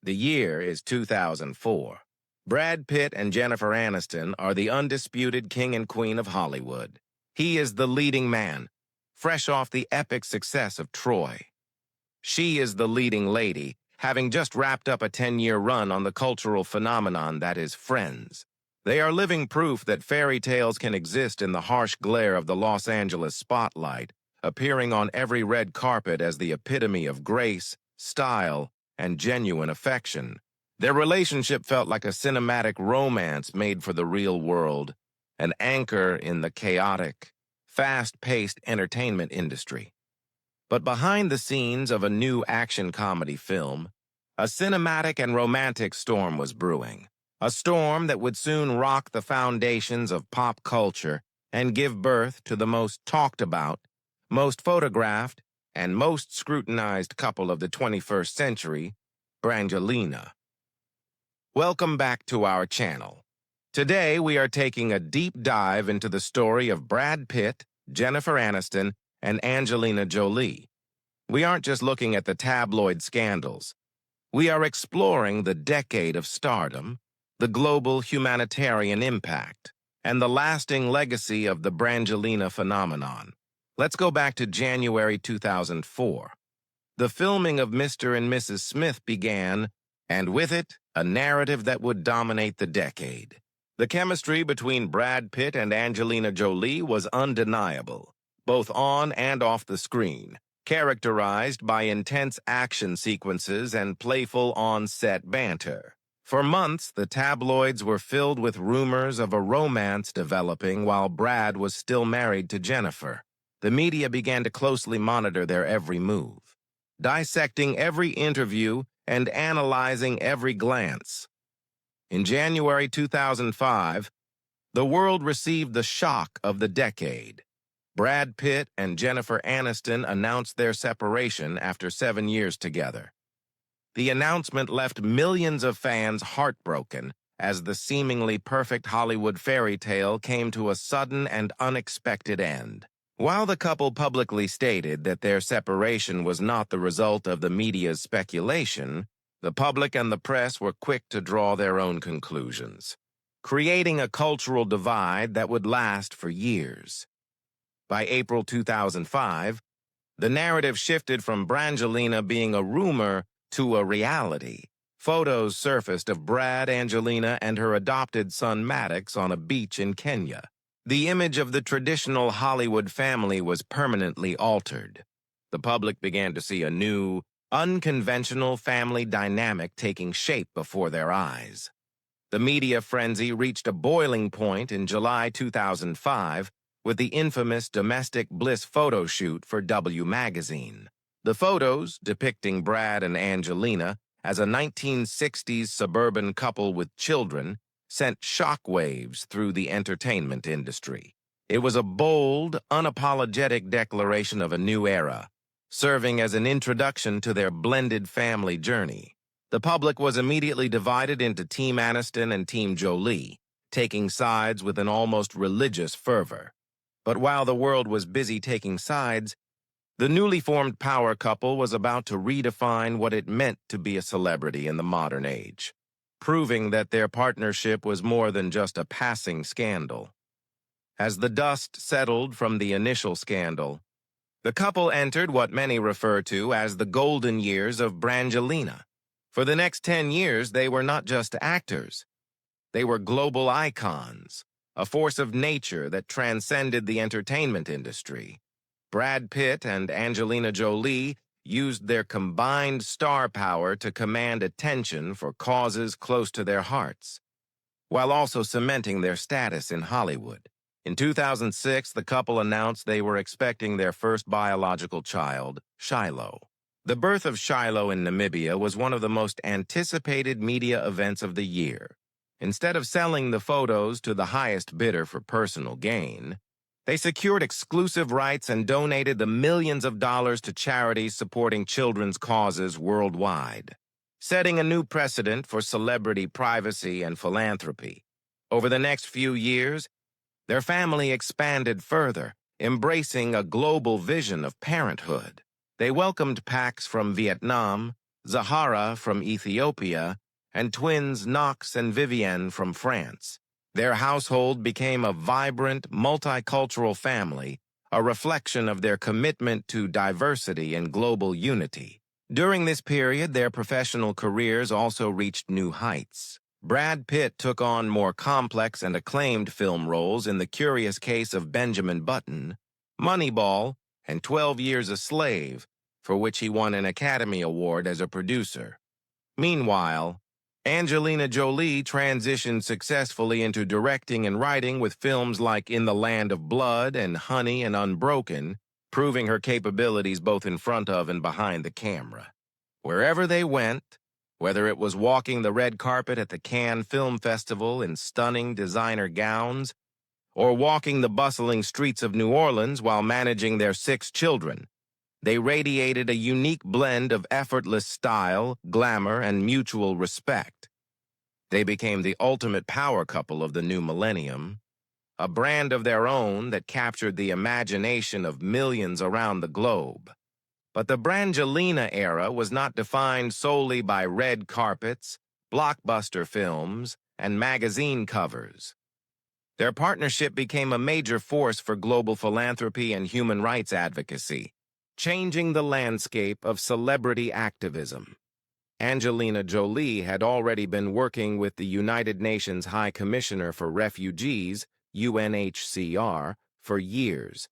The year is 2004. Brad Pitt and Jennifer Aniston are the undisputed king and queen of Hollywood. He is the leading man, fresh off the epic success of Troy. She is the leading lady, having just wrapped up a 10-year run on the cultural phenomenon that is Friends. They are living proof that fairy tales can exist in the harsh glare of the Los Angeles spotlight, appearing on every red carpet as the epitome of grace, style, and genuine affection. Their relationship felt like a cinematic romance made for the real world, an anchor in the chaotic, fast-paced entertainment industry. But behind the scenes of a new action comedy film, a cinematic and romantic storm was brewing. A storm that would soon rock the foundations of pop culture and give birth to the most talked about, most photographed, and most scrutinized couple of the 21st century, Brangelina. Welcome back to our channel. Today we are taking a deep dive into the story of Brad Pitt, Jennifer Aniston, and Angelina Jolie. We aren't just looking at the tabloid scandals. We are exploring the decade of stardom, the global humanitarian impact, and the lasting legacy of the Brangelina phenomenon. Let's go back to January 2004. The filming of Mr. and Mrs. Smith began, and with it, a narrative that would dominate the decade. The chemistry between Brad Pitt and Angelina Jolie was undeniable, both on and off the screen, characterized by intense action sequences and playful on-set banter. For months, the tabloids were filled with rumors of a romance developing while Brad was still married to Jennifer. The media began to closely monitor their every move, dissecting every interview and analyzing every glance. In January 2005, the world received the shock of the decade. Brad Pitt and Jennifer Aniston announced their separation after 7 years together. The announcement left millions of fans heartbroken as the seemingly perfect Hollywood fairy tale came to a sudden and unexpected end. While the couple publicly stated that their separation was not the result of the media's speculation, the public and the press were quick to draw their own conclusions, creating a cultural divide that would last for years. By April 2005, the narrative shifted from Brangelina being a rumor to a reality. Photos surfaced of Brad, Angelina, and her adopted son Maddox on a beach in Kenya. The image of the traditional Hollywood family was permanently altered. The public began to see a new, unconventional family dynamic taking shape before their eyes. The media frenzy reached a boiling point in July 2005 with the infamous domestic bliss photo shoot for W magazine. The photos, depicting Brad and Angelina as a 1960s suburban couple with children, sent shockwaves through the entertainment industry. It was a bold, unapologetic declaration of a new era, serving as an introduction to their blended family journey. The public was immediately divided into Team Aniston and Team Jolie, taking sides with an almost religious fervor. But while the world was busy taking sides, the newly formed power couple was about to redefine what it meant to be a celebrity in the modern age, proving that their partnership was more than just a passing scandal. As the dust settled from the initial scandal, the couple entered what many refer to as the golden years of Brangelina. For the next 10 years, they were not just actors. They were global icons, a force of nature that transcended the entertainment industry. Brad Pitt and Angelina Jolie used their combined star power to command attention for causes close to their hearts, while also cementing their status in Hollywood. In 2006, the couple announced they were expecting their first biological child, Shiloh. The birth of Shiloh in Namibia was one of the most anticipated media events of the year. Instead of selling the photos to the highest bidder for personal gain, they secured exclusive rights and donated the millions of dollars to charities supporting children's causes worldwide, setting a new precedent for celebrity privacy and philanthropy. Over the next few years, their family expanded further, embracing a global vision of parenthood. They welcomed PACs from Vietnam, Zahara from Ethiopia, and twins Knox and Vivienne from France. Their household became a vibrant, multicultural family, a reflection of their commitment to diversity and global unity. During this period, their professional careers also reached new heights. Brad Pitt took on more complex and acclaimed film roles in The Curious Case of Benjamin Button, Moneyball, and 12 Years a Slave, for which he won an Academy Award as a producer. Meanwhile, Angelina Jolie transitioned successfully into directing and writing with films like In the Land of Blood and Honey and Unbroken, proving her capabilities both in front of and behind the camera. Wherever they went, whether it was walking the red carpet at the Cannes Film Festival in stunning designer gowns, or walking the bustling streets of New Orleans while managing their 6 children, they radiated a unique blend of effortless style, glamour, and mutual respect. They became the ultimate power couple of the new millennium, a brand of their own that captured the imagination of millions around the globe. But the Brangelina era was not defined solely by red carpets, blockbuster films, and magazine covers. Their partnership became a major force for global philanthropy and human rights advocacy, changing the landscape of celebrity activism. Angelina Jolie had already been working with the United Nations High Commissioner for Refugees, UNHCR, for years,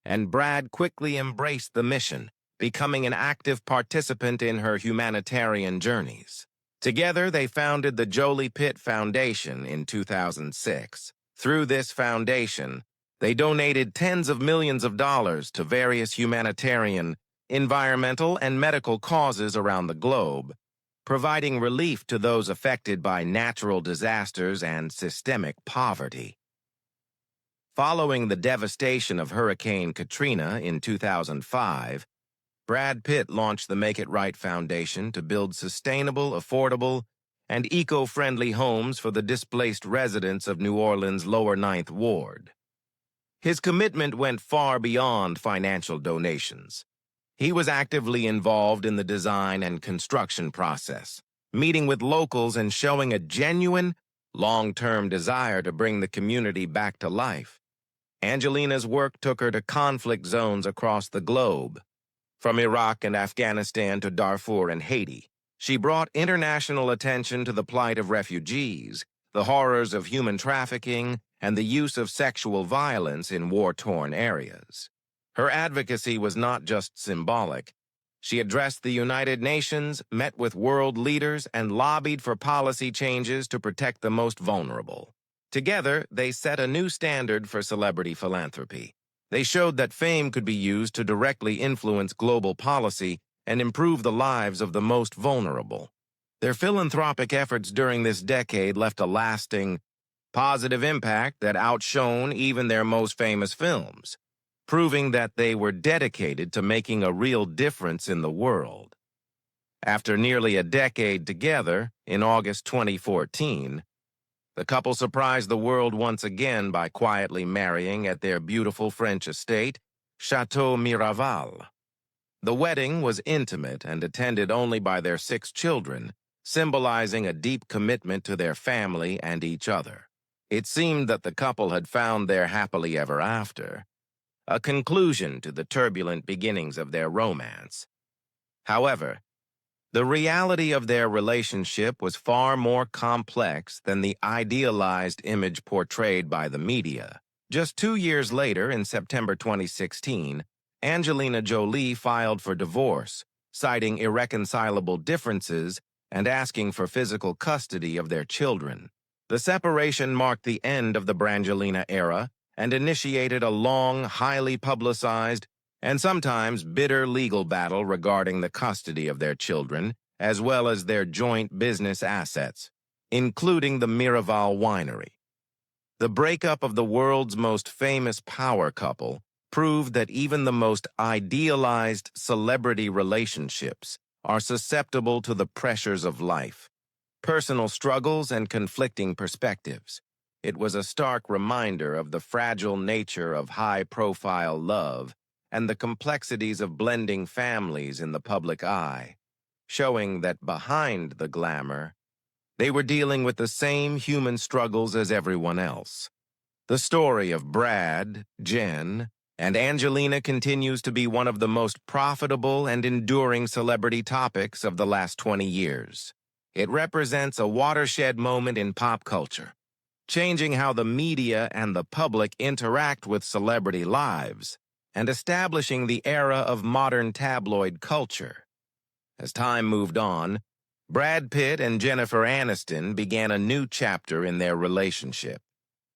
and Brad quickly embraced the mission, becoming an active participant in her humanitarian journeys. Together, they founded the Jolie-Pitt Foundation in 2006. Through this foundation, they donated tens of millions of dollars to various humanitarian, environmental, and medical causes around the globe, providing relief to those affected by natural disasters and systemic poverty. Following the devastation of Hurricane Katrina in 2005, Brad Pitt launched the Make It Right Foundation to build sustainable, affordable, and eco-friendly homes for the displaced residents of New Orleans' Lower Ninth Ward. His commitment went far beyond financial donations. He was actively involved in the design and construction process, meeting with locals and showing a genuine, long-term desire to bring the community back to life. Angelina's work took her to conflict zones across the globe. From Iraq and Afghanistan to Darfur and Haiti, she brought international attention to the plight of refugees, the horrors of human trafficking, and the use of sexual violence in war-torn areas. Her advocacy was not just symbolic. She addressed the United Nations, met with world leaders, and lobbied for policy changes to protect the most vulnerable. Together, they set a new standard for celebrity philanthropy. They showed that fame could be used to directly influence global policy and improve the lives of the most vulnerable. Their philanthropic efforts during this decade left a lasting, positive impact that outshone even their most famous films, proving that they were dedicated to making a real difference in the world. After nearly a decade together, in August 2014, the couple surprised the world once again by quietly marrying at their beautiful French estate, Chateau Miraval. The wedding was intimate and attended only by their 6 children, symbolizing a deep commitment to their family and each other. It seemed that the couple had found their happily ever after, a conclusion to the turbulent beginnings of their romance. However, the reality of their relationship was far more complex than the idealized image portrayed by the media. Just 2 years later, in September 2016, Angelina Jolie filed for divorce, citing irreconcilable differences and asking for physical custody of their children. The separation marked the end of the Brangelina era and initiated a long, highly publicized, and sometimes bitter legal battle regarding the custody of their children, as well as their joint business assets, including the Miraval winery. The breakup of the world's most famous power couple proved that even the most idealized celebrity relationships are susceptible to the pressures of life, personal struggles, and conflicting perspectives. It was a stark reminder of the fragile nature of high-profile love and the complexities of blending families in the public eye. showing that behind the glamour, they were dealing with the same human struggles as everyone else. The story of Brad, Jen, and Angelina continues to be one of the most profitable and enduring celebrity topics of the last 20 years. It represents a watershed moment in pop culture, changing how the media and the public interact with celebrity lives and establishing the era of modern tabloid culture. As time moved on, Brad Pitt and Jennifer Aniston began a new chapter in their relationship,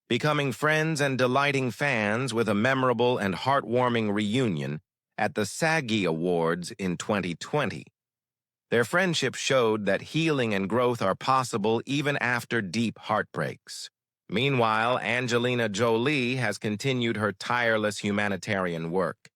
becoming friends and delighting fans with a memorable and heartwarming reunion at the SAG Awards in 2020. Their friendship showed that healing and growth are possible even after deep heartbreaks. Meanwhile, Angelina Jolie has continued her tireless humanitarian work,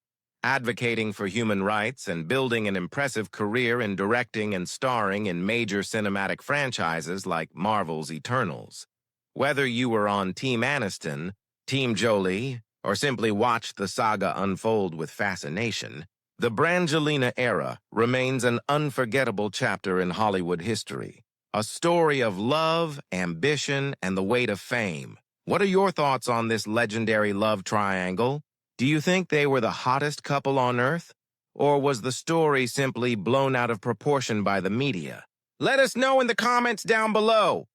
advocating for human rights and building an impressive career in directing and starring in major cinematic franchises like Marvel's Eternals. Whether you were on Team Aniston, Team Jolie, or simply watched the saga unfold with fascination, the Brangelina era remains an unforgettable chapter in Hollywood history. A story of love, ambition, and the weight of fame. What are your thoughts on this legendary love triangle? Do you think they were the hottest couple on Earth? Or was the story simply blown out of proportion by the media? Let us know in the comments down below.